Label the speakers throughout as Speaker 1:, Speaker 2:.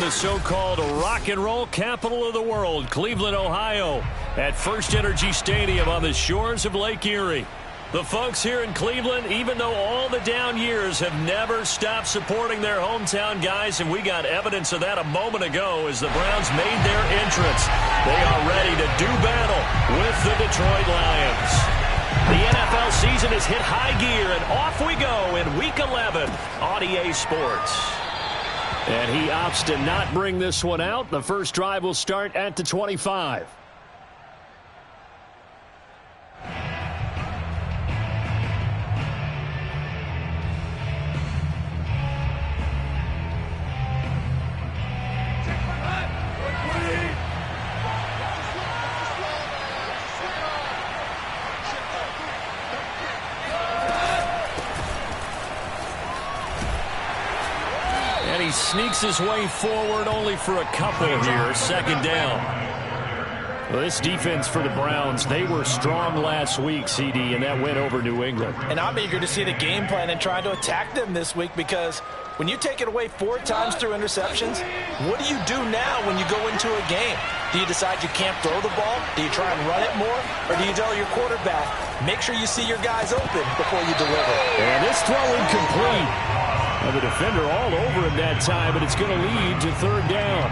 Speaker 1: the so-called rock and roll capital of the world, Cleveland, Ohio, at First Energy Stadium on the shores of Lake Erie. The folks here in Cleveland, even though all the down years, have never stopped supporting their hometown guys, and we got evidence of that a moment ago as the Browns made their entrance. They are ready to do battle with the Detroit Lions. The NFL season has hit high gear, and off we go in Week 11 on EA Sports. And he opts to not bring this one out. The first drive will start at the 25. And he sneaks his way forward only for a couple here. Second down. Well, this defense for the Browns, they were strong last week, CD, and that went over New England.
Speaker 2: And I'm eager to see the game plan and try to attack them this week, because when you take it away 4 times through interceptions, what do you do now when you go into a game? Do you decide you can't throw the ball? Do you try and run it more? Or do you tell your quarterback, make sure you see your guys open before you deliver?
Speaker 1: And this throw incomplete. And the defender all over him that time, but it's going to lead to third down.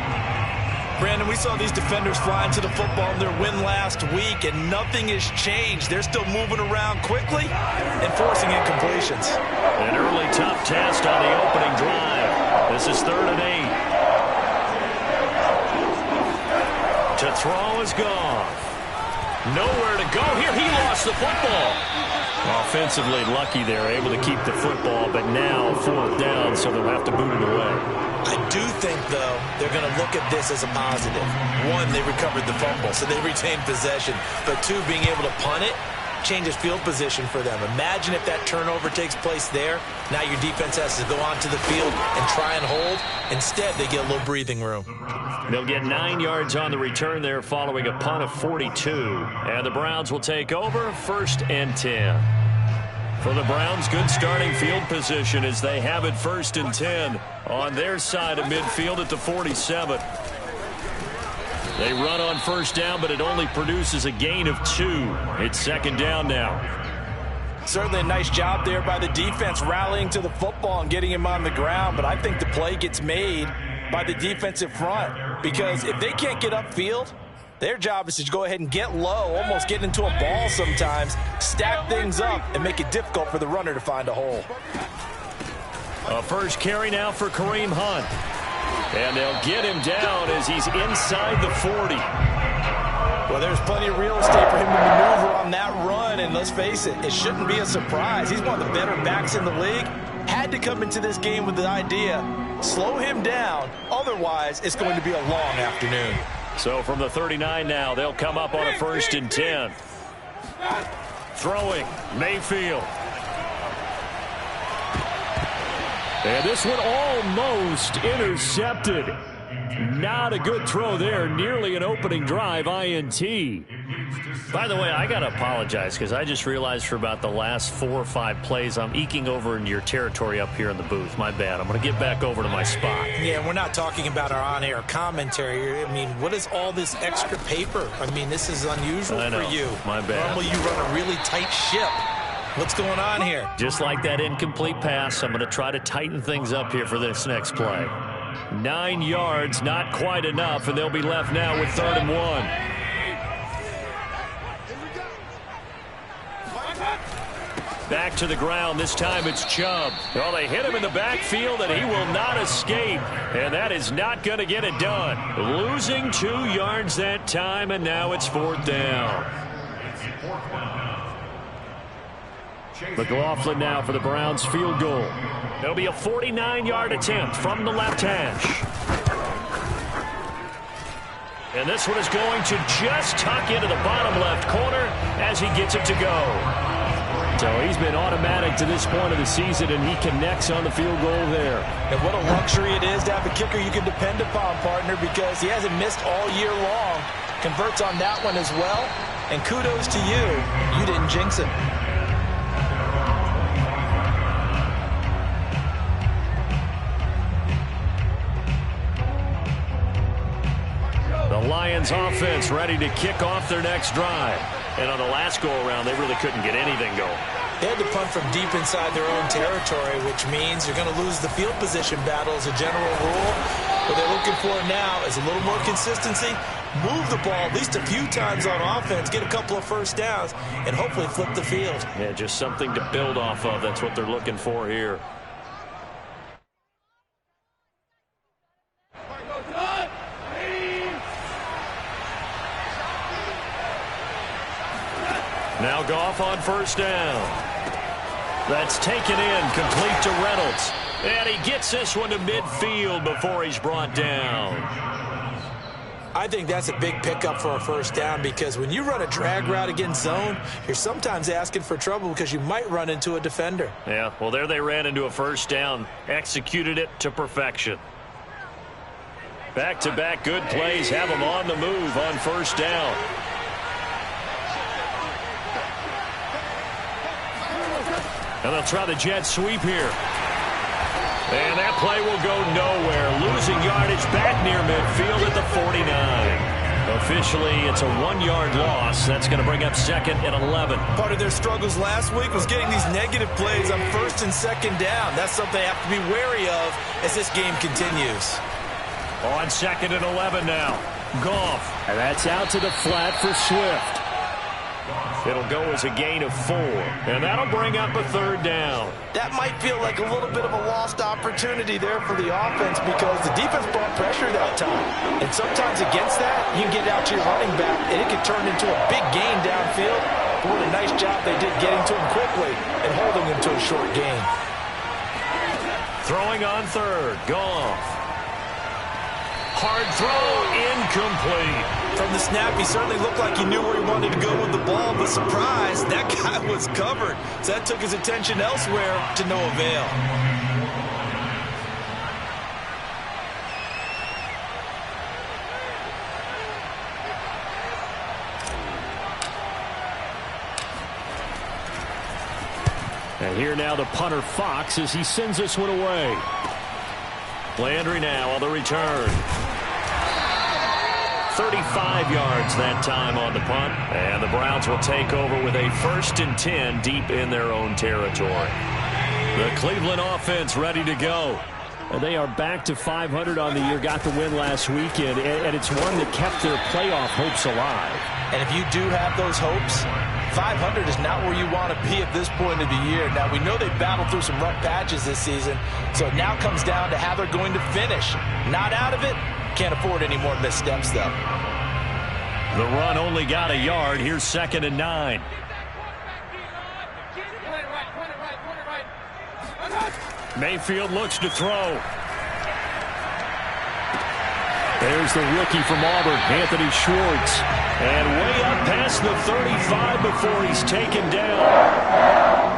Speaker 2: Brandon, we saw these defenders flying to the football in their win last week, and nothing has changed. They're still moving around quickly and forcing incompletions.
Speaker 1: An early tough test on the opening drive. This is 3rd and 8. To throw is gone. Nowhere to go here. He lost the football. Offensively lucky there, able to keep the football, but now 4th down, so they'll have to boot it away.
Speaker 2: I do think, though, they're going to look at this as a positive. 1, they recovered the fumble, so they retained possession. But 2, being able to punt it changes field position for them. Imagine if that turnover takes place there. Now your defense has to go onto the field and try and hold. Instead, they get a little breathing room.
Speaker 1: They'll get 9 yards on the return there following a punt of 42. And the Browns will take over 1st and 10. For the Browns, good starting field position as they have it 1st and 10 on their side of midfield at the 47. They run on 1st down, but it only produces a gain of 2. It's 2nd down now.
Speaker 2: Certainly a nice job there by the defense rallying to the football and getting him on the ground, but I think the play gets made by the defensive front, because if they can't get upfield, their job is to go ahead and get low, almost get into a ball sometimes, stack things up, and make it difficult for the runner to find a hole.
Speaker 1: A first carry now for Kareem Hunt. And they'll get him down as he's inside the 40.
Speaker 2: Well, there's plenty of real estate for him to maneuver on that run, and let's face it, it shouldn't be a surprise. He's one of the better backs in the league. Had to come into this game with the idea, slow him down, otherwise it's going to be a long afternoon.
Speaker 1: So from the 39 now, they'll come up on a 1st and 10. Throwing, Mayfield. And this one almost intercepted. Not a good throw there. Nearly an opening drive INT. By the way, I got to apologize because I just realized for about the last 4 or 5 plays I'm eking over into your territory up here in the booth. My bad. I'm going to get back over to my spot.
Speaker 2: Yeah, we're not talking about our on-air commentary. I mean, what is all this extra paper? I mean, this is unusual for you.
Speaker 1: My bad.
Speaker 2: Normally you run a really tight ship. What's going on here?
Speaker 1: Just like that incomplete pass, I'm going to try to tighten things up here for this next play. 9 yards, not quite enough, and they'll be left now with 3rd and 1. Back to the ground. This time it's Chubb. Well, they hit him in the backfield, and he will not escape. And that is not going to get it done. Losing 2 yards that time, and now it's 4th down. McLaughlin now for the Browns field goal. There'll be a 49-yard attempt from the left hash. And this one is going to just tuck into the bottom left corner as he gets it to go. So he's been automatic to this point of the season, and he connects on the field goal there.
Speaker 2: And what a luxury it is to have a kicker you can depend upon, partner, because he hasn't missed all year long. Converts on that one as well. And kudos to you. You didn't jinx it.
Speaker 1: Cleveland's offense ready to kick off their next drive. And on the last go-around, they really couldn't get anything going.
Speaker 2: They had to punt from deep inside their own territory, which means you're going to lose the field position battle as a general rule. What they're looking for now is a little more consistency, move the ball at least a few times on offense, get a couple of first downs, and hopefully flip the field.
Speaker 1: Yeah, just something to build off of. That's what they're looking for here. Now Goff on first down. That's taken in, complete to Reynolds. And he gets this one to midfield before he's brought down.
Speaker 2: I think that's a big pickup for a first down because when you run a drag route against zone, you're sometimes asking for trouble because you might run into a defender.
Speaker 1: Yeah, well, there they ran into a first down, executed it to perfection. Back-to-back good plays have them on the move on first down. And they'll try the jet sweep here. And that play will go nowhere. Losing yardage back near midfield at the 49. Officially, it's a 1-yard loss. That's going to bring up second and 11.
Speaker 2: Part of their struggles last week was getting these negative plays on first and second down. That's something they have to be wary of as this game continues.
Speaker 1: On second and 11 now. Goff. And that's out to the flat for Swift. It'll go as a gain of 4, and that'll bring up a third down.
Speaker 2: That might feel like a little bit of a lost opportunity there for the offense because the defense brought pressure that time. And sometimes against that, you can get out to your running back, and it can turn into a big gain downfield. What a nice job they did getting to him quickly and holding him to a short gain.
Speaker 1: Throwing on third, Goff. Hard throw, incomplete.
Speaker 2: From the snap, he certainly looked like he knew where he wanted to go with the ball, but surprise, that guy was covered. So that took his attention elsewhere to no avail.
Speaker 1: And here now the punter Fox as he sends this one away. Landry now on the return. 35 yards that time on the punt. And the Browns will take over with a 1st and 10 deep in their own territory. The Cleveland offense ready to go. And they are back to 500 on the year. Got the win last weekend. And it's one that kept their playoff hopes alive.
Speaker 2: And if you do have those hopes, 500 is not where you want to be at this point of the year. Now, we know they've battled through some rough patches this season, so it now comes down to how they're going to finish. Not out of it. Can't afford any more missteps, though.
Speaker 1: The run only got a yard. Here's 2nd and 9. Mayfield looks to throw. There's the rookie from Auburn, Anthony Schwartz. And way up past the 35 before he's taken down.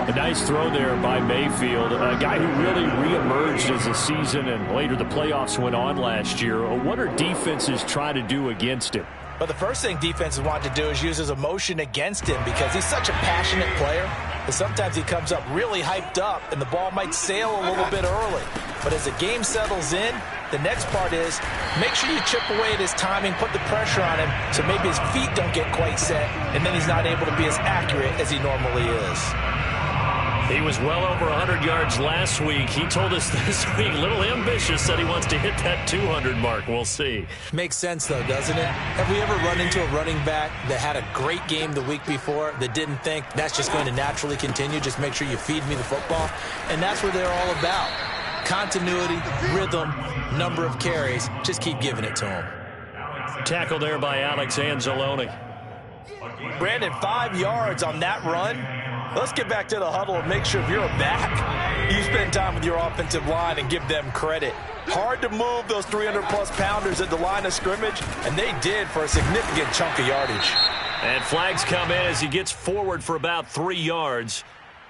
Speaker 1: A nice throw there by Mayfield, a guy who really reemerged as the season and later the playoffs went on last year. What are defenses trying to do against him?
Speaker 2: But the first thing defenses want to do is use his emotion against him because he's such a passionate player that sometimes he comes up really hyped up and the ball might sail a little bit early. But as the game settles in, the next part is make sure you chip away at his timing, put the pressure on him so maybe his feet don't get quite set and then he's not able to be as accurate as he normally is.
Speaker 1: He was well over 100 yards last week. He told us this week, a little ambitious, said he wants to hit that 200 mark. We'll see.
Speaker 2: Makes sense, though, doesn't it? Have we ever run into a running back that had a great game the week before that didn't think that's just going to naturally continue? Just make sure you feed me the football. And that's what they're all about. Continuity, rhythm, number of carries. Just keep giving it to him.
Speaker 1: Tackle there by Alex Anzalone.
Speaker 2: Brandon, 5 yards on that run. Let's get back to the huddle and make sure if you're a back, you spend time with your offensive line and give them credit. Hard to move those 300-plus pounders at the line of scrimmage, and they did for a significant chunk of yardage.
Speaker 1: And flags come in as he gets forward for about 3 yards.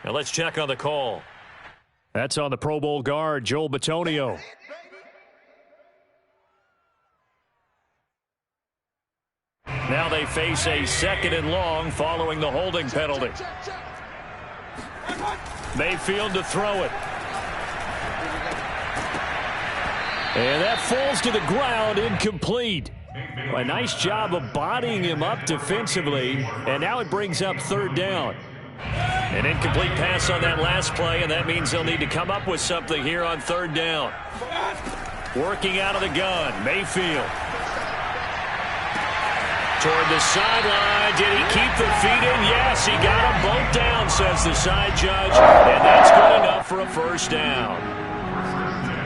Speaker 1: Now let's check on the call. That's on the Pro Bowl guard, Joel Bitonio. Now they face a 2nd and long following the holding penalty. Mayfield to throw it. And that falls to the ground, incomplete. A nice job of bodying him up defensively, and now it brings up third down. An incomplete pass on that last play, and that means they'll need to come up with something here on third down. Working out of the gun, Mayfield. Toward the sideline. Did he keep the feet in? Yes, he got them both down, says the side judge, and that's good enough for a first down.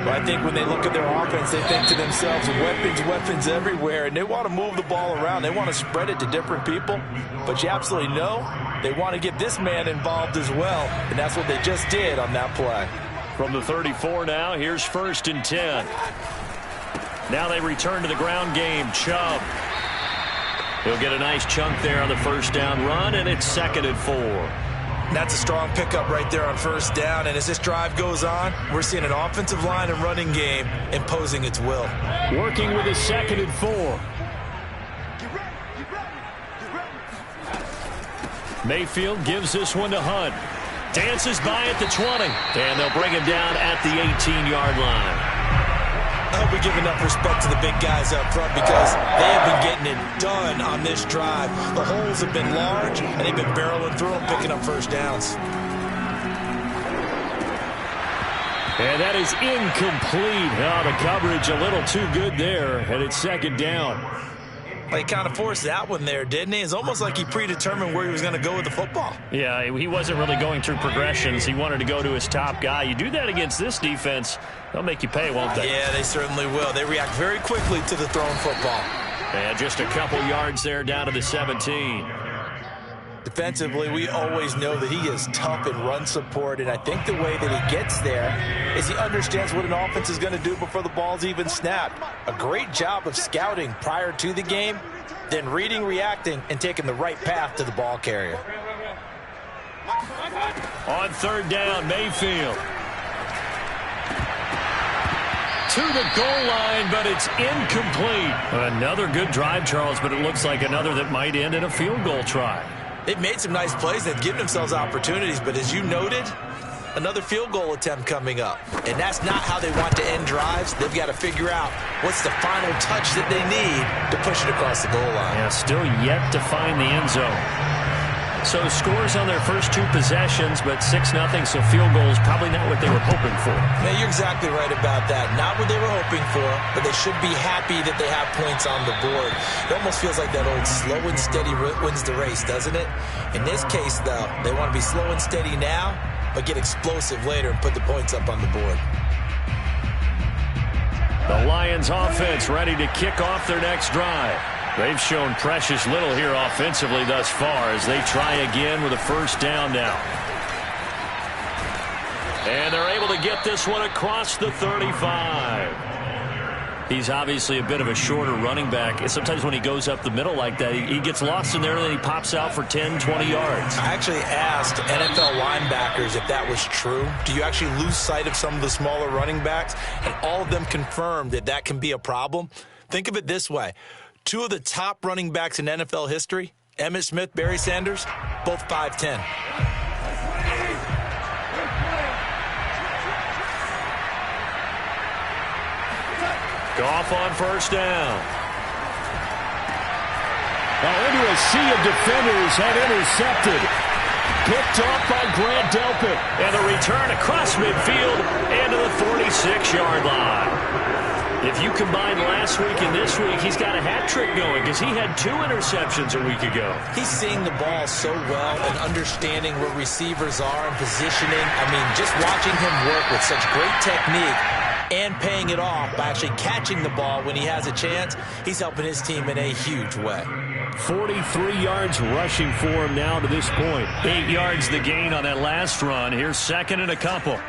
Speaker 2: Well, I think when they look at their offense, they think to themselves, weapons everywhere, and they want to move the ball around. They want to spread it to different people, but you absolutely know they want to get this man involved as well, and that's what they just did on that play.
Speaker 1: From the 34 now, here's 1st and 10. Now they return to the ground game. Chubb. He'll get a nice chunk there on the first down run, and it's 2nd and 4.
Speaker 2: That's a strong pickup right there on first down, and as this drive goes on, we're seeing an offensive line and running game imposing its will.
Speaker 1: Working with a 2nd and 4. Mayfield gives this one to Hunt. Dances by at the 20, and they'll bring him down at the 18-yard line.
Speaker 2: I hope we give enough respect to the big guys up front because they have been getting it done on this drive. The holes have been large, and they've been barreling through them, picking up first downs.
Speaker 1: And that is incomplete. Oh, the coverage a little too good there, and it's 2nd down.
Speaker 2: Well, he kind of forced that one there, didn't he? It's almost like he predetermined where he was going to go with the football.
Speaker 1: Yeah, he wasn't really going through progressions. He wanted to go to his top guy. You do that against this defense, they'll make you pay, won't they?
Speaker 2: Yeah, they certainly will. They react very quickly to the thrown football.
Speaker 1: And just a couple yards there down to the 17.
Speaker 2: Defensively, we always know that he is tough in run support, and I think the way that he gets there is he understands what an offense is going to do before the ball's even snapped. A great job of scouting prior to the game, then reading, reacting, and taking the right path to the ball carrier.
Speaker 1: On third down, Mayfield. To the goal line, but it's incomplete. Another good drive, Charles, but it looks like another that might end in a field goal try.
Speaker 2: They've made some nice plays. They've given themselves opportunities, but as you noted, another field goal attempt coming up. And that's not how they want to end drives. They've got to figure out what's the final touch that they need to push it across the goal line.
Speaker 1: Yeah, still yet to find the end zone. So scores on their first 2 possessions, but 6-0, so field goal is probably not what they were hoping for.
Speaker 2: Yeah, you're exactly right about that. Not what they were hoping for, but they should be happy that they have points on the board. It almost feels like that old slow and steady wins the race, doesn't it? In this case, though, they want to be slow and steady now, but get explosive later and put the points up on the board.
Speaker 1: The Lions offense ready to kick off their next drive. They've shown precious little here offensively thus far as they try again with a first down now. And they're able to get this one across the 35. He's obviously a bit of a shorter running back. And sometimes when he goes up the middle like that, he gets lost in there and then he pops out for 10, 20 yards.
Speaker 2: I actually asked NFL linebackers if that was true. Do you actually lose sight of some of the smaller running backs? And all of them confirmed that that can be a problem. Think of it this way. 2 of the top running backs in NFL history, Emmitt Smith, Barry Sanders, both 5'10".
Speaker 1: Goff on first down. Now into a sea of defenders and intercepted. Picked off by Grant Delpit. And the return across midfield and to the 46-yard line. If you combine last week and this week, he's got a hat trick going because he had 2 interceptions a week ago.
Speaker 2: He's seeing the ball so well and understanding where receivers are and positioning. I mean, just watching him work with such great technique and paying it off by actually catching the ball when he has a chance, he's helping his team in a huge way.
Speaker 1: 43 yards rushing for him now to this point. 8 yards the gain on that last run. Here's 2nd and a couple.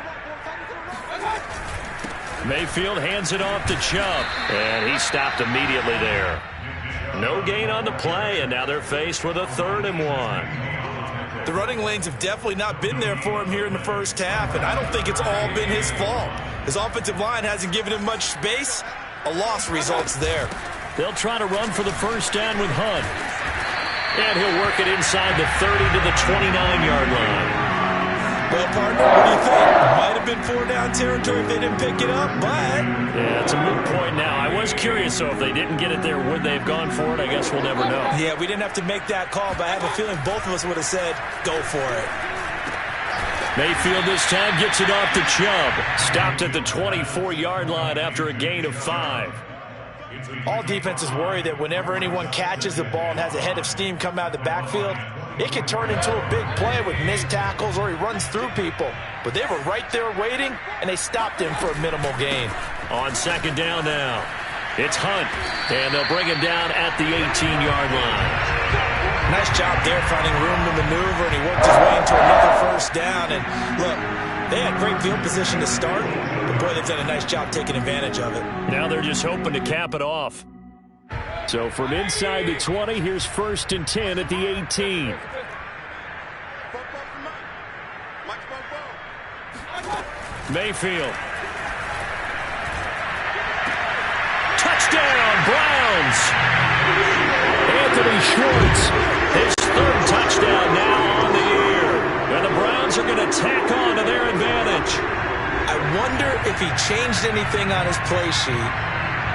Speaker 1: Mayfield hands it off to Chubb, and he stopped immediately there. No gain on the play, and now they're faced with a 3rd and 1.
Speaker 2: The running lanes have definitely not been there for him here in the first half, and I don't think it's all been his fault. His offensive line hasn't given him much space. A loss results there.
Speaker 1: They'll try to run for the first down with Hunt. And he'll work it inside the 30 to the 29-yard line.
Speaker 2: Well, partner, what do you think? It might have been 4-down territory if they didn't pick it up, but...
Speaker 1: Yeah, it's a moot point now. I was curious, so if they didn't get it there, would they have gone for it? I guess we'll never know.
Speaker 2: Yeah, we didn't have to make that call, but I have a feeling both of us would have said, go for it.
Speaker 1: Mayfield this time gets it off to Chubb. Stopped at the 24-yard line after a gain of 5.
Speaker 2: All defenses worry that whenever anyone catches the ball and has a head of steam come out of the backfield, it could turn into a big play with missed tackles or he runs through people. But they were right there waiting, and they stopped him for a minimal gain.
Speaker 1: On second down now, it's Hunt, and they'll bring him down at the 18-yard line.
Speaker 2: Nice job there finding room to maneuver, and he worked his way into another first down. And look, they had great field position to start, but boy, they've done a nice job taking advantage of it.
Speaker 1: Now they're just hoping to cap it off. So from inside the 20, here's 1st and 10 at the 18. Mayfield. Touchdown, Browns. Anthony Schwartz, his 3rd touchdown now on the year. And the Browns are going to tack on to their advantage.
Speaker 2: I wonder if he changed anything on his play sheet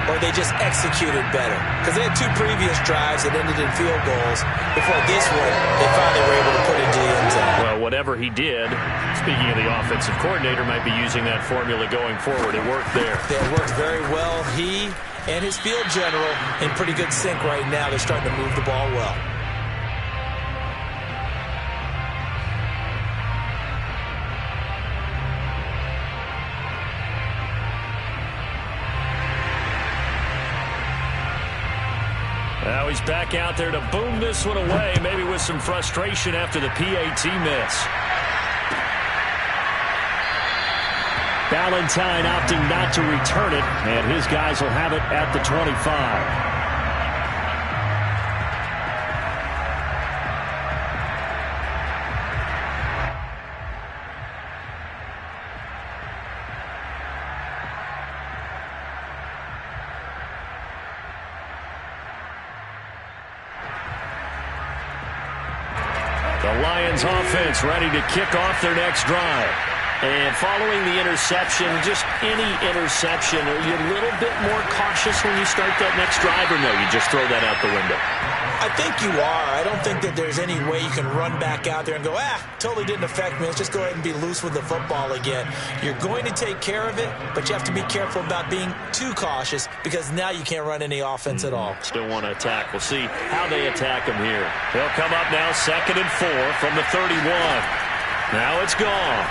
Speaker 2: or they just executed better. Because they had 2 previous drives that ended in field goals. Before this one, they finally were able to put into the end zone.
Speaker 1: Well, whatever he did, speaking of the offensive coordinator, might be using that formula going forward. It worked there.
Speaker 2: It worked very well. He and his field general in pretty good sync right now. They're starting to move the ball well.
Speaker 1: Now he's back out there to boom this one away, maybe with some frustration after the PAT miss. Valentine opting not to return it, and his guys will have it at the 25. The Lions offense ready to kick off their next drive. And following the interception, just any interception, are you a little bit more cautious when you start that next drive, or no, you just throw that out the window?
Speaker 2: I think you are. I don't think that there's any way you can run back out there and go, totally didn't affect me. Let's just go ahead and be loose with the football again. You're going to take care of it, but you have to be careful about being too cautious because now you can't run any offense at all.
Speaker 1: Still want to attack. We'll see how they attack him here. They'll come up now 2nd and 4 from the 31. Now it's gone.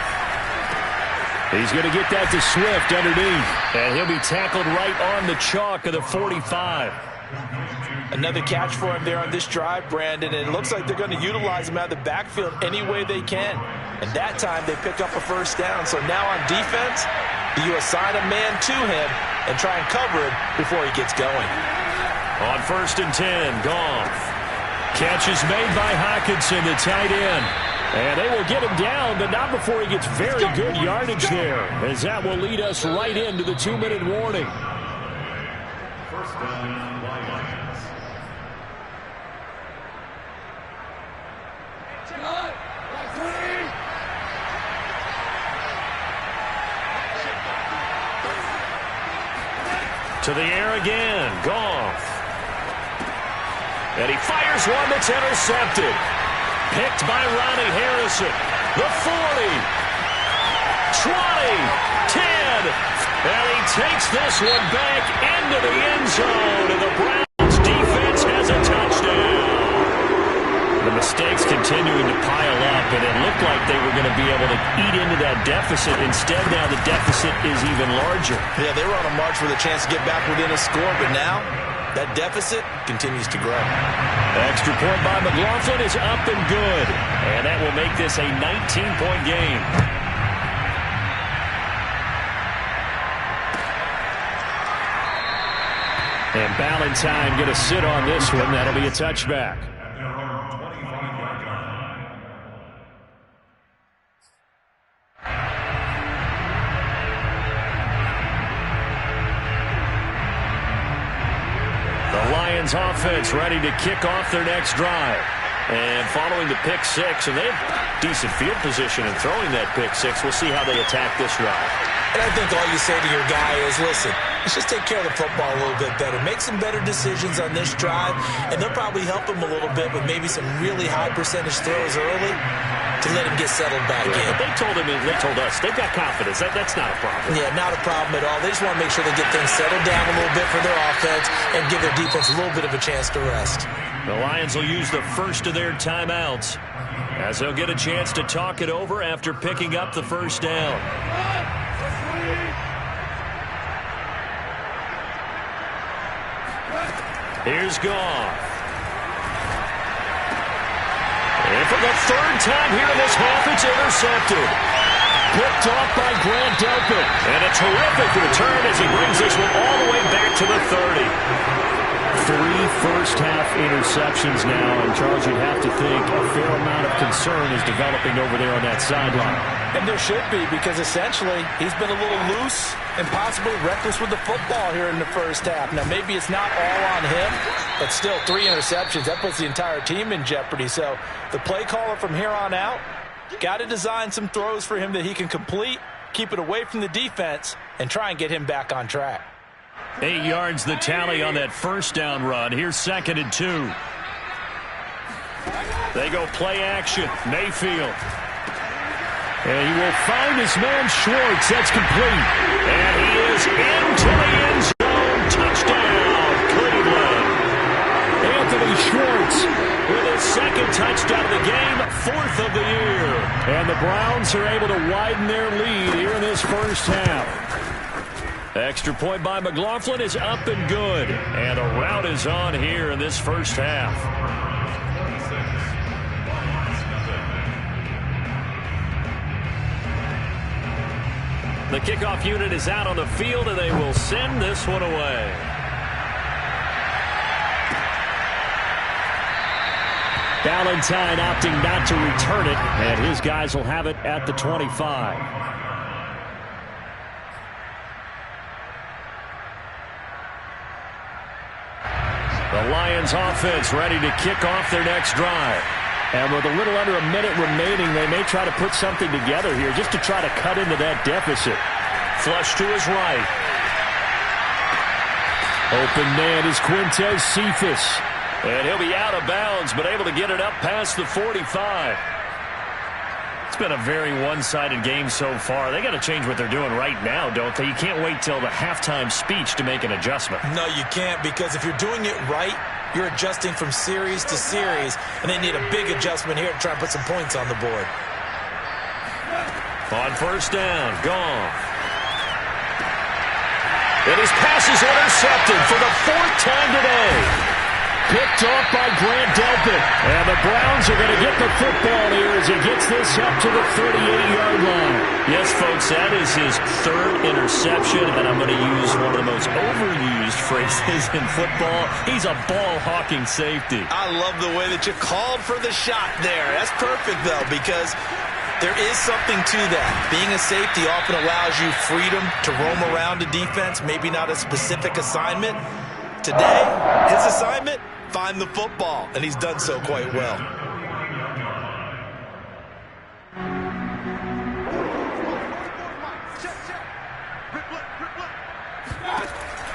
Speaker 1: He's going to get that to Swift underneath, and he'll be tackled right on the chalk of the 45.
Speaker 2: Another catch for him there on this drive, Brandon, and it looks like they're going to utilize him out of the backfield any way they can. And that time they pick up a first down. So now on defense, you assign a man to him and try and cover him before he gets going.
Speaker 1: On 1st and 10, Goff. Catch is made by Hockenson, the tight end. And they will get him down, but not before he gets very good yardage there, as that will lead us right into the 2-minute warning.
Speaker 3: First down, Lions.
Speaker 1: To the air again, Goff. And he fires one that's intercepted. Picked by Ronnie Harrison. The 40. 20. 10. And he takes this one back into the end zone. And the Browns defense has a touchdown. The mistakes continuing to pile up, and it looked like they were going to be able to eat into that deficit. Instead, now the deficit is even larger.
Speaker 2: Yeah, they were on a march with a chance to get back within a score, but now that deficit continues to grow.
Speaker 1: Extra point by McLaughlin is up and good. And that will make this a 19-point game. And Valentine going to sit on this one. That'll be a touchback. Offense ready to kick off their next drive. And following the pick six, and they have decent field position in throwing that pick six. We'll see how they attack this drive.
Speaker 2: And I think all you say to your guy is, listen, let's just take care of the football a little bit better. Make some better decisions on this drive, and they'll probably help him a little bit with maybe some really high percentage throws early to let him get settled back in.
Speaker 1: But they told us, they've got confidence. That's not a problem.
Speaker 2: Yeah, not a problem at all. They just want to make sure they get things settled down a little bit for their offense and give their defense a little bit of a chance to rest.
Speaker 1: The Lions will use the first of their timeouts as they'll get a chance to talk it over after picking up the first down. Here's Goff. And for the third time here in this half, it's intercepted. Picked off by Grant Delpit. And a terrific return as he brings this one all the way back to the 30. 3 first-half interceptions now, and Charles, you'd have to think a fair amount of concern is developing over there on that sideline.
Speaker 2: And there should be, because essentially he's been a little loose and possibly reckless with the football here in the first half. Now, maybe it's not all on him, but still 3 interceptions. That puts the entire team in jeopardy. So the play caller from here on out got to design some throws for him that he can complete, keep it away from the defense, and try and get him back on track.
Speaker 1: 8 yards the tally on that first down run. Here's 2nd and 2. They go play action. Mayfield. And he will find his man Schwartz. That's complete. And he is into the end zone. Touchdown, Cleveland. Anthony Schwartz with his 2nd touchdown of the game, 4th of the year. And the Browns are able to widen their lead here in this first half. Extra point by McLaughlin is up and good. And a rout is on here in this first half. The kickoff unit is out on the field, and they will send this one away. Valentine opting not to return it, and his guys will have it at the 25. The Lions offense ready to kick off their next drive. And with a little under a minute remaining, they may try to put something together here just to try to cut into that deficit. Flush to his right. Open man is Quintez Cephas. And he'll be out of bounds, but able to get it up past the 45. It's been a very one-sided game so far. They got to change what they're doing right now, don't they? You can't wait till the halftime speech to make an adjustment.
Speaker 2: No, you can't, because if you're doing it right, you're adjusting from series to series, and they need a big adjustment here to try and put some points on the board.
Speaker 1: On first down, gone. And his pass is intercepted for the 4th time today. Picked off by Grant Delpit. And the Browns are going to get the football here as he gets this up to the 38-yard line. Yes, folks, that is his 3rd interception, and I'm going to use one of the most overused phrases in football. He's a ball-hawking safety.
Speaker 2: I love the way that you called for the shot there. That's perfect, though, because there is something to that. Being a safety often allows you freedom to roam around a defense, maybe not a specific assignment. Today, his assignment, find the football, and he's done so quite well.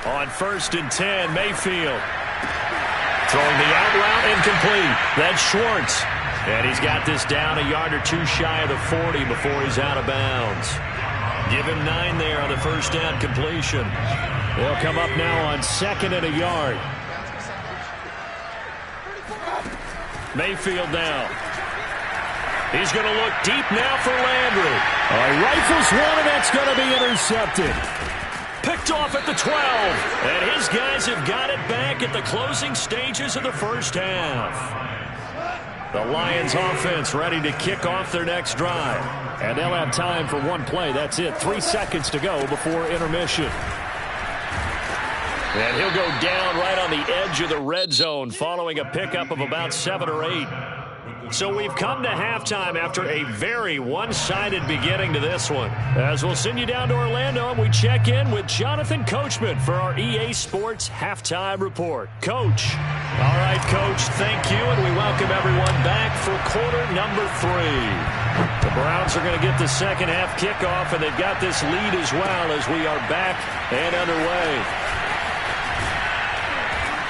Speaker 1: On 1st and 10, Mayfield. Throwing the out route incomplete. That's Schwartz. And he's got this down a yard or 2 shy of the 40 before he's out of bounds. Give him 9 there on the first down completion. They'll come up now on 2nd and a yard. Mayfield now. He's going to look deep now for Landry. Rifles one, and that's going to be intercepted. Picked off at the 12. And his guys have got it back at the closing stages of the first half. The Lions offense ready to kick off their next drive. And they'll have time for one play. That's it. 3 seconds to go before intermission. And he'll go down right on the edge of the red zone following a pickup of about 7 or 8. So we've come to halftime after a very one-sided beginning to this one. As we'll send you down to Orlando, and we check in with Jonathan Coachman for our EA Sports Halftime Report. Coach. All right, Coach, thank you, and we welcome everyone back for quarter number 3. The Browns are going to get the second half kickoff, and they've got this lead as well as we are back and underway.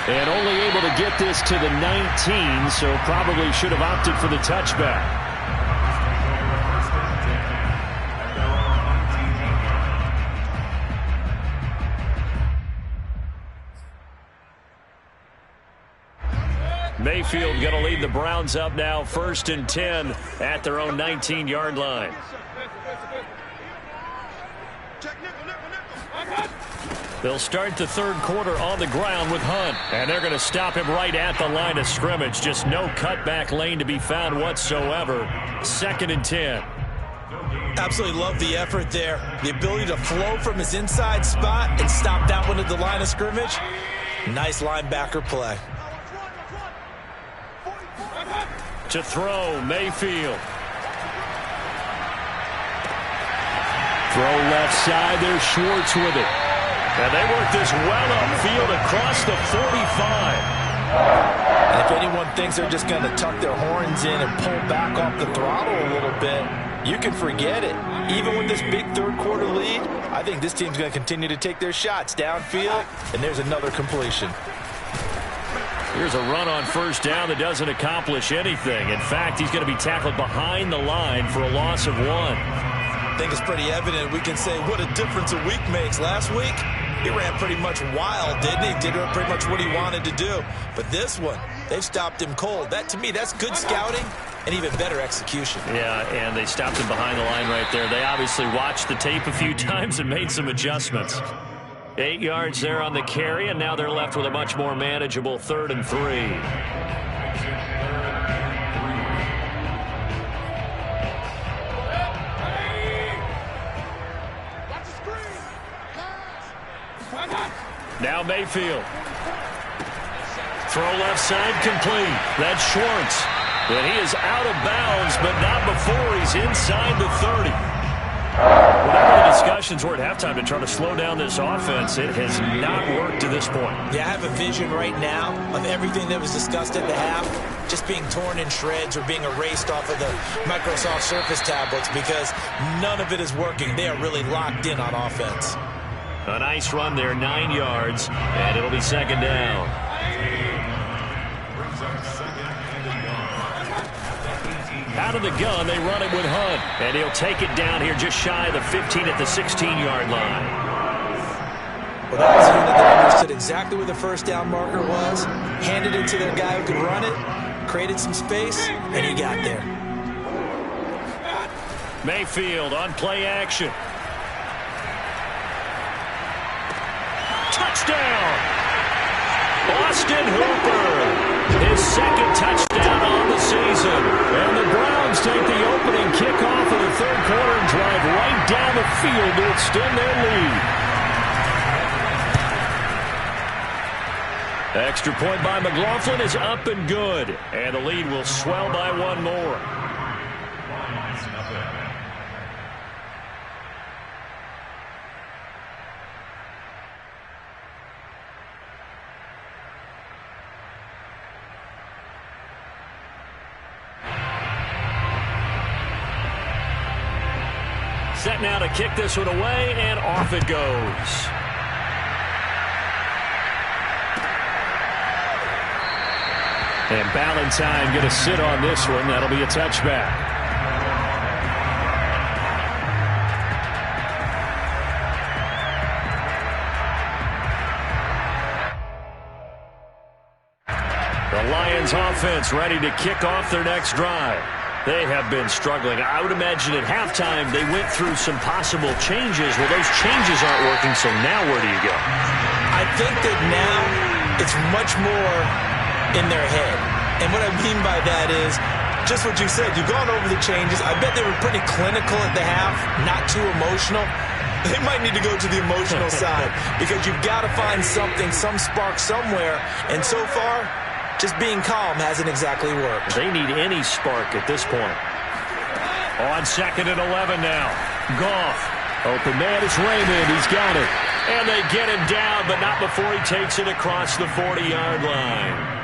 Speaker 1: And only able to get this to the 19, so probably should have opted for the touchback. Mayfield going to lead the Browns up now, 1st and 10 at their own 19-yard line. They'll start the third quarter on the ground with Hunt. And they're going to stop him right at the line of scrimmage. Just no cutback lane to be found whatsoever. 2nd and 10.
Speaker 2: Absolutely love the effort there. The ability to flow from his inside spot and stop that one at the line of scrimmage. Nice linebacker play.
Speaker 1: To throw, Mayfield. Throw left side, there's Schwartz with it. And they work this well upfield across the 45.
Speaker 2: And if anyone thinks they're just going to tuck their horns in and pull back off the throttle a little bit, you can forget it. Even with this big third quarter lead, I think this team's going to continue to take their shots downfield, and there's another completion.
Speaker 1: Here's a run on first down that doesn't accomplish anything. In fact, he's going to be tackled behind the line for a loss of 1.
Speaker 2: I think it's pretty evident. We can say what a difference a week makes. Last week, he ran pretty much wild, didn't he? Did pretty much what he wanted to do. But this one, they've stopped him cold. That, to me, that's good scouting and even better execution.
Speaker 1: Yeah, and they stopped him behind the line right there. They obviously watched the tape a few times and made some adjustments. 8 yards there on the carry, and now they're left with a much more manageable 3rd and 3. Now Mayfield. Throw left side complete. That's Schwartz. And he is out of bounds, but not before he's inside the 30. Whatever the discussions were at halftime to try to slow down this offense, it has not worked to this point.
Speaker 2: Yeah, I have a vision right now of everything that was discussed at the half just being torn in shreds or being erased off of the Microsoft Surface tablets because none of it is working. They are really locked in on offense.
Speaker 1: A nice run there, 9 yards, and it'll be 2nd down. Out of the gun, they run it with Hunt, and he'll take it down here just shy of the 15 at the 16-yard line.
Speaker 2: Well, that was a unit that understood exactly where the first down marker was, handed it to their guy who could run it, created some space, and he got there.
Speaker 1: Mayfield on play action. Touchdown! Austin Hooper, his 2nd touchdown on the season. And the Browns take the opening kickoff of the third quarter and drive right down the field to extend their lead. Extra point by McLaughlin is up and good. And the lead will swell by 1 more. Set now to kick this one away, and off it goes. And Ballantyne going to sit on this one. That'll be a touchback. The Lions offense ready to kick off their next drive. They have been struggling. I would imagine at halftime they went through some possible changes. Well, those changes aren't working, so now where do you go?
Speaker 2: I think that now it's much more in their head. And what I mean by that is just what you said. You've gone over the changes. I bet they were pretty clinical at the half, not too emotional. They might need to go to the emotional side because you've got to find something, some spark somewhere. And so far, just being calm hasn't exactly worked.
Speaker 1: They need any spark at this point. On 2nd and 11 now. Goff. Open man is Raymond. He's got it. And they get him down, but not before he takes it across the 40-yard line.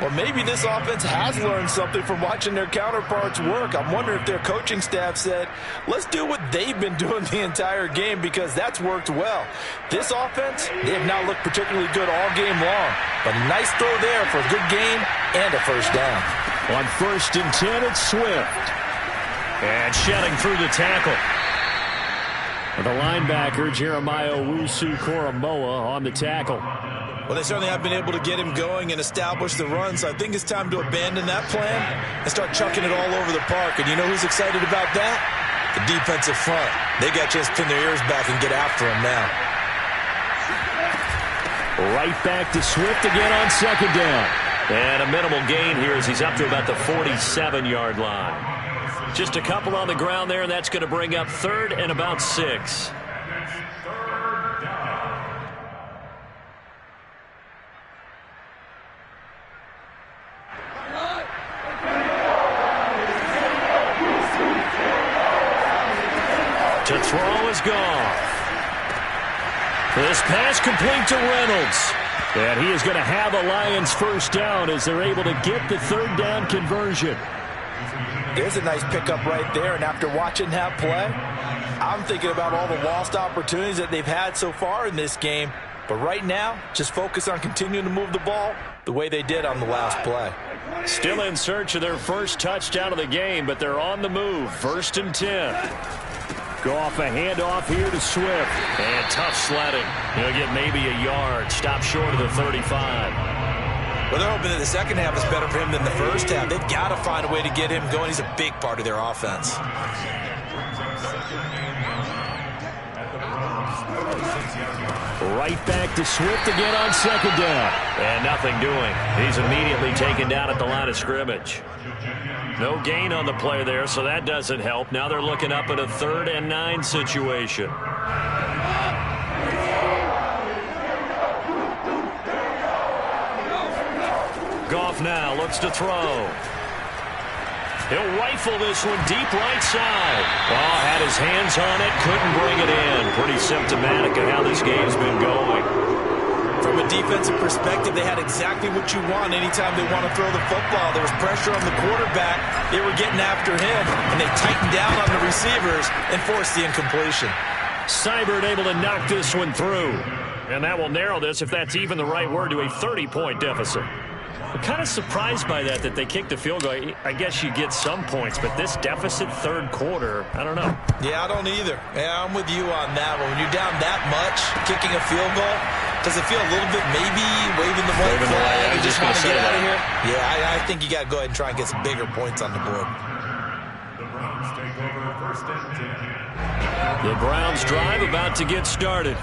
Speaker 2: Well, maybe this offense has learned something from watching their counterparts work. I'm wondering if their coaching staff said, let's do what they've been doing the entire game, because that's worked well. This offense, they have not looked particularly good all game long. But a nice throw there for a good gain and a first down.
Speaker 1: On 1st and 10, it's Swift. And shedding through the tackle. The linebacker, Jeremiah Owusu-Koramoah, on the tackle.
Speaker 2: Well, they certainly have been able to get him going and establish the run, so I think it's time to abandon that plan and start chucking it all over the park. And you know who's excited about that? The defensive front. They got a chance to pin their ears back and get after him now.
Speaker 1: Right back to Swift again on 2nd down. And a minimal gain here as he's up to about the 47-yard line. Just a couple on the ground there, and that's going to bring up 3rd and about 6. To throw is Goff. This pass complete to Reynolds. And he is going to have a Lions first down as they're able to get the 3rd down conversion.
Speaker 2: There's a nice pickup right there, and after watching that play, I'm thinking about all the lost opportunities that they've had so far in this game. But right now, just focus on continuing to move the ball the way they did on the last play.
Speaker 1: Still in search of their first touchdown of the game, but they're on the move. 1st and 10. Goff a handoff here to Swift. And tough sledding. He'll get maybe a yard. Stop short of the 35.
Speaker 2: Well, they're hoping that the second half is better for him than the first half. They've got to find a way to get him going. He's a big part of their offense.
Speaker 1: Right back to Swift again on 2nd down. And nothing doing. He's immediately taken down at the line of scrimmage. No gain on the play there, so that doesn't help. Now they're looking up at a 3rd and 9 situation. Goff now looks to throw. He'll rifle this one deep right side. Oh, had his hands on it, couldn't bring it in. Pretty symptomatic of how this game's been going.
Speaker 2: From a defensive perspective, they had exactly what you want anytime they want to throw the football. There was pressure on the quarterback. They were getting after him, and they tightened down on the receivers and forced the incompletion.
Speaker 1: Seibert able to knock this one through. And that will narrow this, if that's even the right word, to a 30-point deficit. I'm kind of surprised by that they kicked the field goal. I guess you get some points, but this deficit 3rd quarter, I don't know.
Speaker 2: Yeah, I don't either. Yeah, I'm with you on that one. When you're down that much, kicking a field goal, does it feel a little bit maybe waving the white flag and just want to get out of here? Yeah, I think you got to go ahead and try and get some bigger points on the board.
Speaker 3: The Browns take over 1st and 10.
Speaker 1: The Browns drive about to get started.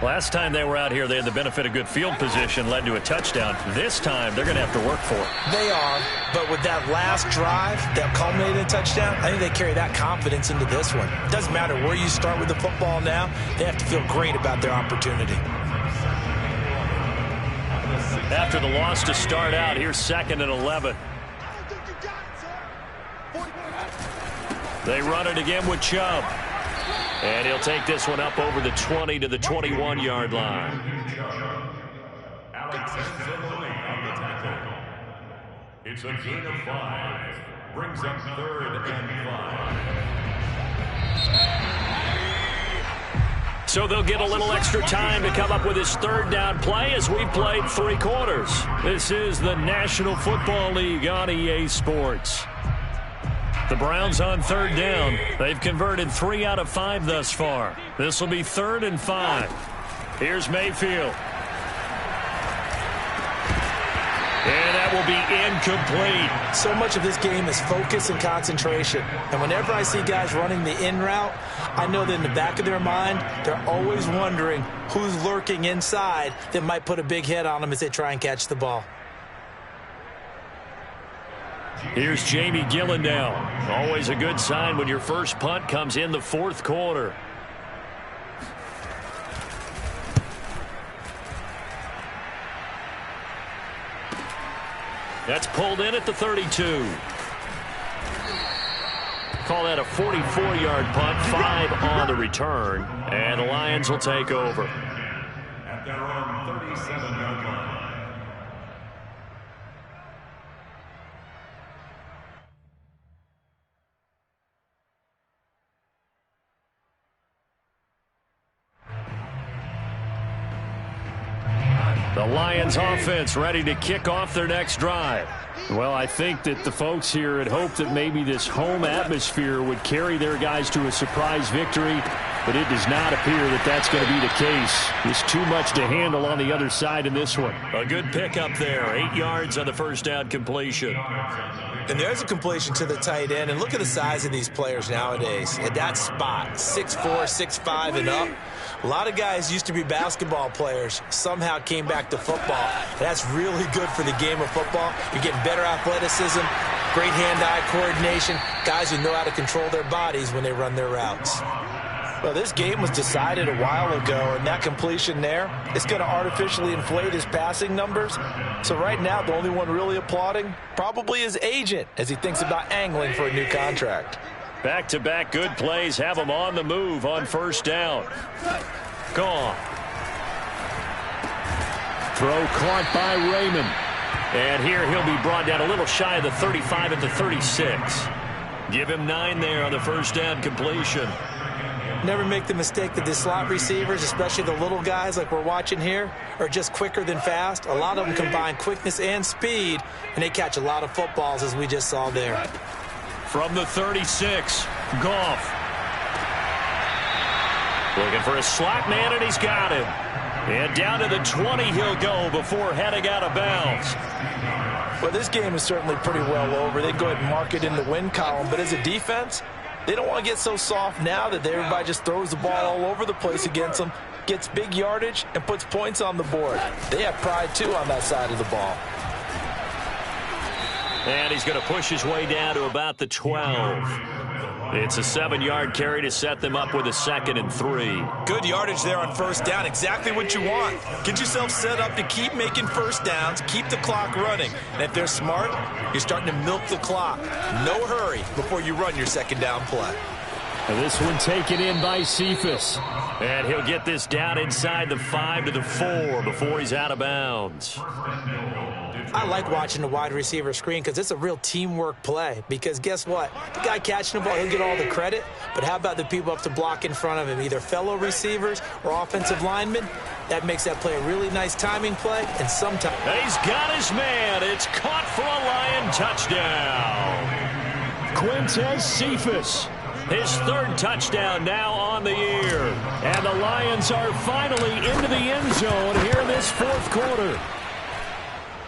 Speaker 1: Last time they were out here, they had the benefit of good field position, led to a touchdown. This time, they're going to have to work for it.
Speaker 2: They are, but with that last drive that culminated in a touchdown, I think they carry that confidence into this one. It doesn't matter where you start with the football now. They have to feel great about their opportunity.
Speaker 1: After the loss to start out, here's 2nd and 11. They run it again with Chubb. And he'll take this one up over the 20 to the 21-yard line.
Speaker 3: Alex Anzalone on the tackle. It's a gain of 5. Brings up 3rd and 5.
Speaker 1: So they'll get a little extra time to come up with his 3rd down play as we played 3 quarters. This is the National Football League on EA Sports. The Browns on 3rd down. They've converted 3 out of 5 thus far. This will be 3rd and 5. Here's Mayfield. And that will be incomplete.
Speaker 2: So much of this game is focus and concentration. And whenever I see guys running the in route, I know that in the back of their mind, they're always wondering who's lurking inside that might put a big hit on them as they try and catch the ball.
Speaker 1: Here's Jamie Gillandale. Always a good sign when your first punt comes in the 4th quarter. That's pulled in at the 32. Call that a 44-yard punt, 5 on the return, and the Lions will take over.
Speaker 3: At their own 37-yard line.
Speaker 1: The Lions offense ready to kick off their next drive. Well, I think that the folks here had hoped that maybe this home atmosphere would carry their guys to a surprise victory, but it does not appear that that's going to be the case. There's too much to handle on the other side in this one. A good pickup there, 8 yards on the first down completion.
Speaker 2: And there's a completion to the tight end, and look at the size of these players nowadays. At that spot, 6'4", 6'5", and up. A lot of guys used to be basketball players, somehow came back to football. That's really good for the game of football. You're getting better athleticism, great hand-eye coordination, guys who know how to control their bodies when they run their routes. Well, this game was decided a while ago, and that completion there is going to artificially inflate his passing numbers. So right now, the only one really applauding probably his agent as he thinks about angling for a new contract.
Speaker 1: Back-to-back good plays have him on the move on first down. Gone. Throw caught by Raymond. And here he'll be brought down a little shy of the 35 at the 36. Give him 9 there on the first down completion.
Speaker 2: Never make the mistake that the slot receivers, especially the little guys like we're watching here, are just quicker than fast. A lot of them combine quickness and speed, and they catch a lot of footballs, as we just saw there.
Speaker 1: From the 36, Goff. Looking for a slot man, and he's got him. And down to the 20 he'll go before heading out of bounds.
Speaker 2: Well, this game is certainly pretty well over. They'd go ahead and mark it in the win column, but as a defense, they don't want to get so soft now that everybody just throws the ball all over the place against them, gets big yardage, and puts points on the board. They have pride, too, on that side of the ball.
Speaker 1: And he's going to push his way down to about the 12. It's a 7-yard carry to set them up with a 2nd and 3.
Speaker 2: Good yardage there on first down. Exactly what you want. Get yourself set up to keep making first downs, keep the clock running. And if they're smart, you're starting to milk the clock. No hurry before you run your second down play.
Speaker 1: And this one taken in by Cephas. And he'll get this down inside the 5 to the 4 before he's out of bounds.
Speaker 2: I like watching the wide receiver screen because it's a real teamwork play. Because guess what? The guy catching the ball, he'll get all the credit. But how about the people up to block in front of him, either fellow receivers or offensive linemen? That makes that play a really nice timing play. And sometimes
Speaker 1: he's got his man. It's caught for a Lion touchdown. Quintez Cephas. His 3rd touchdown now on the year. And the Lions are finally into the end zone here in this 4th quarter.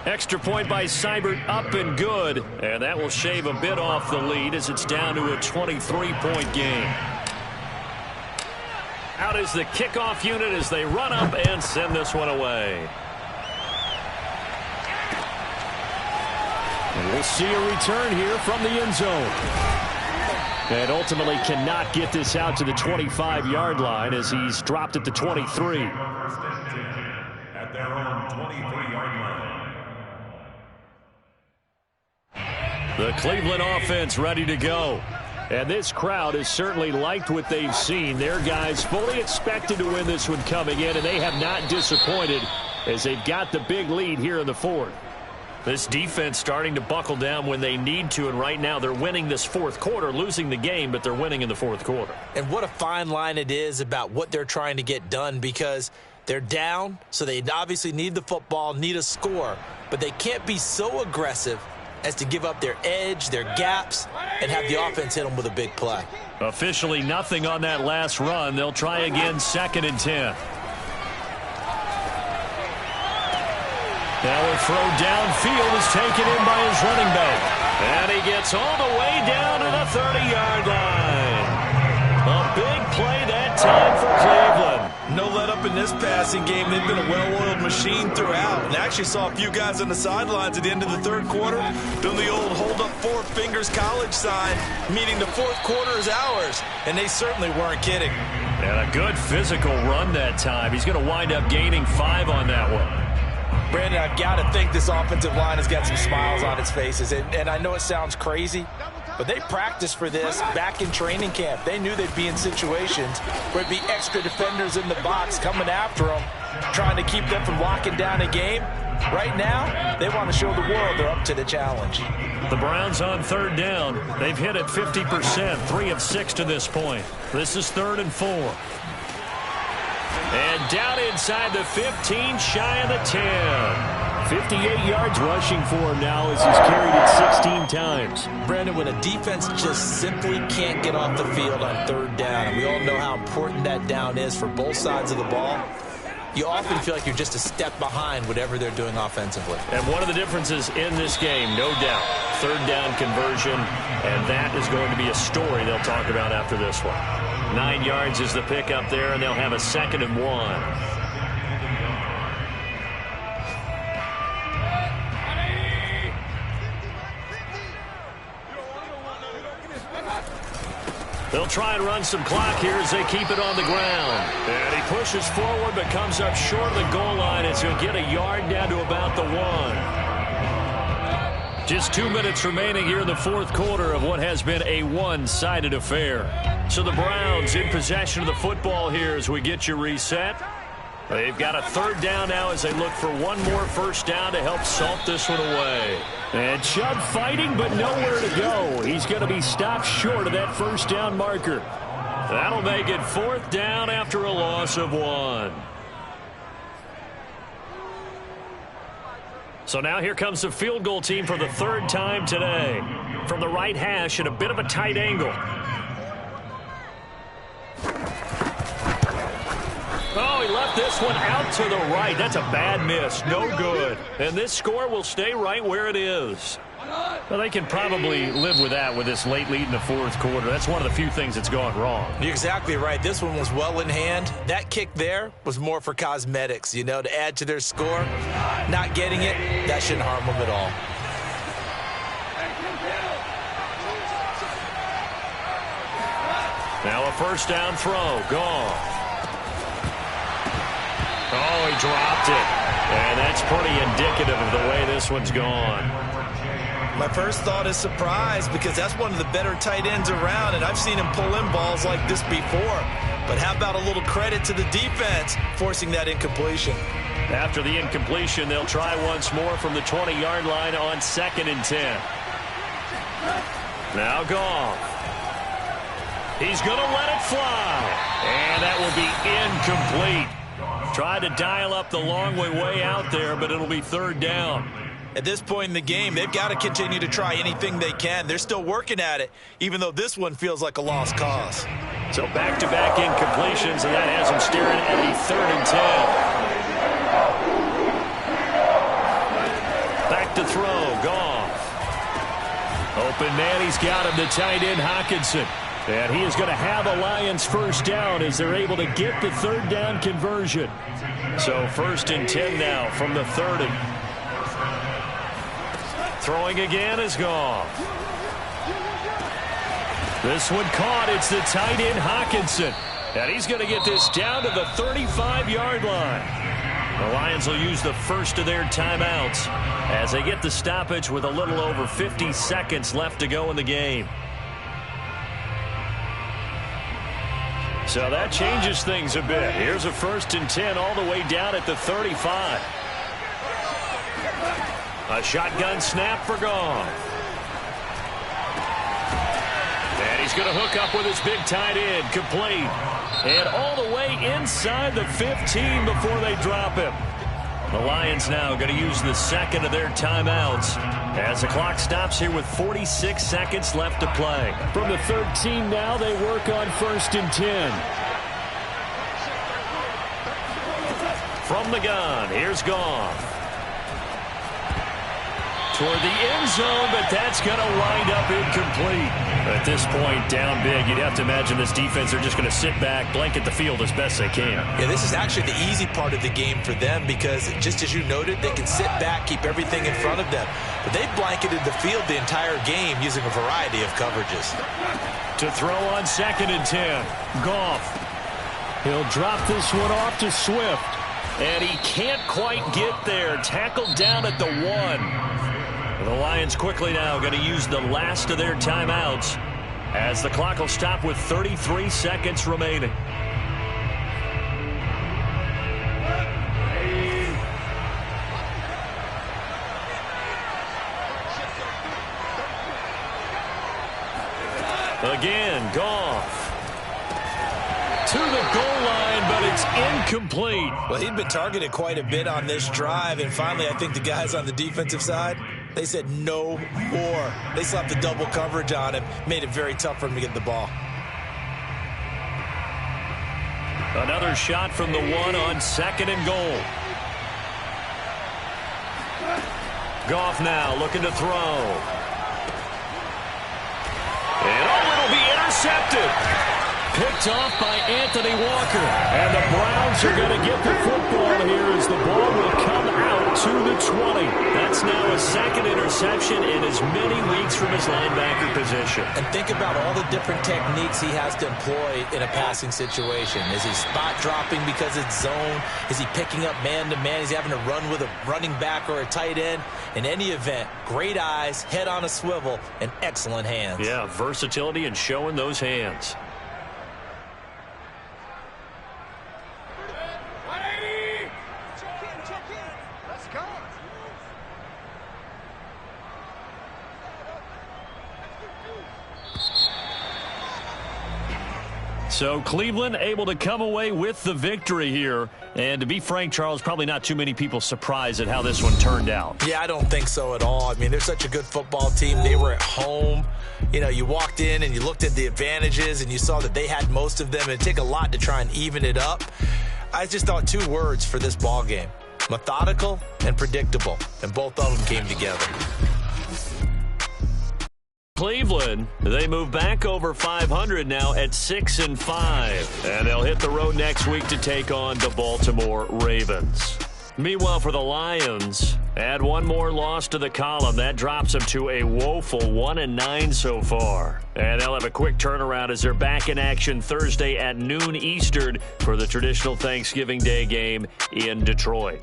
Speaker 1: Extra point by Seibert, up and good. And that will shave a bit off the lead as it's down to a 23-point game. Out is the kickoff unit as they run up and send this one away. And we'll see a return here from the end zone. And ultimately cannot get this out to the 25-yard line as he's dropped at the 23.
Speaker 3: At their own 23-yard line.
Speaker 1: The Cleveland offense ready to go. And this crowd has certainly liked what they've seen. Their guys fully expected to win this one coming in, and they have not disappointed as they've got the big lead here in the 4th. This defense starting to buckle down when they need to, and right now they're winning this 4th quarter, losing the game, but they're winning in the 4th quarter.
Speaker 2: And what a fine line it is about what they're trying to get done, because they're down, so they obviously need the football, need a score, but they can't be so aggressive as to give up their edge, their gaps, and have the offense hit them with a big play.
Speaker 1: Officially nothing on that last run. They'll try again, 2nd and 10. Now the throw downfield is taken in by his running back. And he gets all the way down to the 30-yard line. A big play that time for Cleveland.
Speaker 2: No let up in this passing game. They've been a well-oiled machine throughout. And I actually saw a few guys on the sidelines at the end of the 3rd quarter doing the old hold up 4 fingers college sign, meaning the 4th quarter is ours. And they certainly weren't kidding.
Speaker 1: And a good physical run that time. He's going to wind up gaining 5 on that one.
Speaker 2: Brandon, I've got to think this offensive line has got some smiles on its faces. And I know it sounds crazy, but they practiced for this back in training camp. They knew they'd be in situations where it'd be extra defenders in the box coming after them, trying to keep them from locking down a game. Right now, they want to show the world they're up to the challenge.
Speaker 1: The Browns on third down. They've hit it 50%, 3 of 6 to this point. This is 3rd and 4. And down inside the 15, shy of the 10. 58 yards rushing for him now as he's carried it 16 times.
Speaker 2: Brandon, when a defense just simply can't get off the field on third down, and we all know how important that down is for both sides of the ball, you often feel like you're just a step behind whatever they're doing offensively.
Speaker 1: And one of the differences in this game, no doubt, third down conversion, and that is going to be a story they'll talk about after this one. 9 yards is the pickup there, and they'll have a 2nd and 1. They'll try and run some clock here as they keep it on the ground. And he pushes forward but comes up short of the goal line as he'll get a yard down to about the 1. Just 2 minutes remaining here in the 4th quarter of what has been a one-sided affair. So the Browns in possession of the football here as we get you reset. They've got a 3rd down now as they look for one more first down to help salt this one away. And Chubb fighting, but nowhere to go. He's going to be stopped short of that first down marker. That'll make it 4th down after a loss of 1. So now here comes the field goal team for the 3rd time today. From the right hash at a bit of a tight angle. Oh, he left this one out to the right. That's a bad miss. No good. And this score will stay right where it is. Well, they can probably live with that with this late lead in the 4th quarter. That's one of the few things that's gone wrong.
Speaker 2: You're exactly right. This one was well in hand. That kick there was more for cosmetics, you know, to add to their score. Not getting it, that shouldn't harm them at all.
Speaker 1: Now a first down throw. Gone. Oh, he dropped it. And that's pretty indicative of the way this one's gone.
Speaker 2: My first thought is surprise because that's one of the better tight ends around, and I've seen him pull in balls like this before. But how about a little credit to the defense forcing that incompletion?
Speaker 1: After the incompletion, they'll try once more from the 20-yard line on 2nd and 10. Now Goff. He's going to let it fly. And that will be incomplete. Tried to dial up the long way out there, but it'll be 3rd down.
Speaker 2: At this point in the game, they've got to continue to try anything they can. They're still working at it, even though this one feels like a lost cause.
Speaker 1: So back-to-back incompletions, and that has them staring at a 3rd and 10. Back to throw, Goff. Open man, he's got him, the tight end, Hockenson. And he is going to have a Lions first down as they're able to get the 3rd down conversion. So 1st and 10 now from the 30. Throwing again is Goff. This one caught. It's the tight end Hockenson. And he's going to get this down to the 35-yard line. The Lions will use the first of their timeouts as they get the stoppage with a little over 50 seconds left to go in the game. So that changes things a bit. Here's a 1st and 10 all the way down at the 35. A shotgun snap for Goff. And he's going to hook up with his big tight end, complete. And all the way inside the 15 before they drop him. The Lions now going to use the 2nd of their timeouts as the clock stops here with 46 seconds left to play. From the 13 now, they work on 1st and 10. From the gun, here's Goff. Toward the end zone, but that's going to wind up incomplete. At this point, down big, you'd have to imagine this defense are just going to sit back, blanket the field as best they can.
Speaker 2: Yeah, this is actually the easy part of the game for them because, just as you noted, they can sit back, keep everything in front of them. But they've blanketed the field the entire game using a variety of coverages.
Speaker 1: To throw on 2nd and 10, Goff. He'll drop this one off to Swift. And he can't quite get there. Tackled down at the 1. The Lions quickly now going to use the last of their timeouts as the clock will stop with 33 seconds remaining. Again, Goff to the goal line, but it's incomplete.
Speaker 2: Well, he'd been targeted quite a bit on this drive, and finally I think the guys on the defensive side, they said no more. They slapped the double coverage on him, made it very tough for him to get the ball.
Speaker 1: Another shot from the 1 on 2nd and goal. Goff now looking to throw. And it'll be intercepted. Picked off by Anthony Walker. And the Browns are going to get the football here as the ball will come out to the 20. That's now a 2nd interception in as many weeks from his linebacker position.
Speaker 2: And think about all the different techniques he has to employ in a passing situation. Is he spot dropping because it's zone? Is he picking up man-to-man? Is he having to run with a running back or a tight end? In any event, great eyes, head on a swivel, and excellent hands.
Speaker 1: Yeah, versatility and showing those hands. So Cleveland able to come away with the victory here. And to be frank, Charles, probably not too many people surprised at how this one turned out.
Speaker 2: Yeah, I don't think so at all. I mean, they're such a good football team. They were at home. You know, you walked in and you looked at the advantages and you saw that they had most of them. It'd take a lot to try and even it up. I just thought 2 words for this ball game: methodical and predictable. And both of them came together.
Speaker 1: Cleveland, they move back over 500 now at 6-5. And they'll hit the road next week to take on the Baltimore Ravens. Meanwhile, for the Lions, add one more loss to the column. That drops them to a woeful 1-9 so far. And they'll have a quick turnaround as they're back in action Thursday at noon Eastern for the traditional Thanksgiving Day game in Detroit.